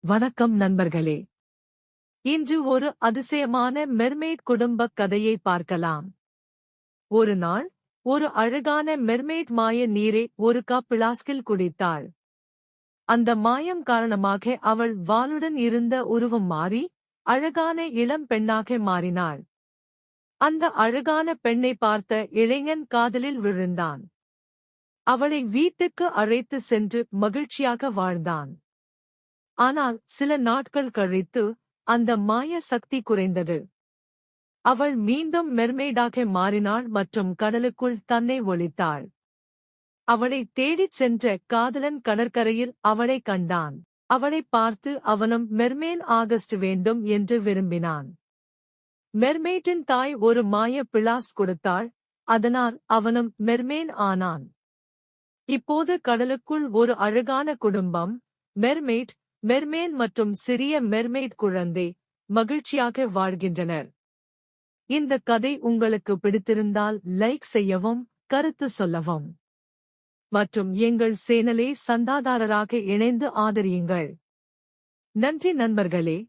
வணக்கம் நண்பர்களே. இன்று ஒரு அதிசயமான மெர்மெய்ட் குடும்பக் கதையை பார்க்கலாம். ஒரு நாள், ஒரு அழகான மெர்மெய்ட் மாய நீரை ஒரு கப் பிளாஸ்கில் குடித்தாள். அந்த மாயம் காரணமாக அவள் வாளுடன் இருந்த உருவம் மாறி, அழகான இளம் பெண்ணாக மாறினாள். அந்த அழகான பெண்ணை பார்த்த இளைஞன் காதலில் விழுந்தான். அவளை வீட்டுக்கு அழைத்து சென்று மகிழ்ச்சியாக வாழ்ந்தான். ஆனால் சில நாட்கள் கழித்து அந்த மாய சக்தி குறைந்தது. அவள் மீண்டும் மெர்மெய்டாக மாறினாள் மற்றும் கடலுக்குள் தன்னை ஒளித்தாள். அவளை தேடிச் சென்ற காதலன் கடற்கரையில் அவளை கண்டான். அவளைப் பார்த்து அவனும் மெர்மேன் ஆகஸ்ட் வேண்டும் என்று விரும்பினான். மெர்மெய்டின் தாய் ஒரு மாய பிளாஸ் கொடுத்தாள், அதனால் அவனும் மெர்மேன் ஆனான். இப்போது கடலுக்குள் ஒரு அழகான குடும்பம், மெர்மெய்ட், மெர்மேன் மற்றும் சிறிய மெர்மெய்ட் குழந்தை மகிழ்ச்சியாக வாழ்கின்றனர். இந்த கதை உங்களுக்கு பிடித்திருந்தால் லைக் செய்யவும், கருத்து சொல்லவும். மற்றும் எங்கள் சேனலை சந்தாதாரராக இணைந்து ஆதரியுங்கள். நன்றி நண்பர்களே.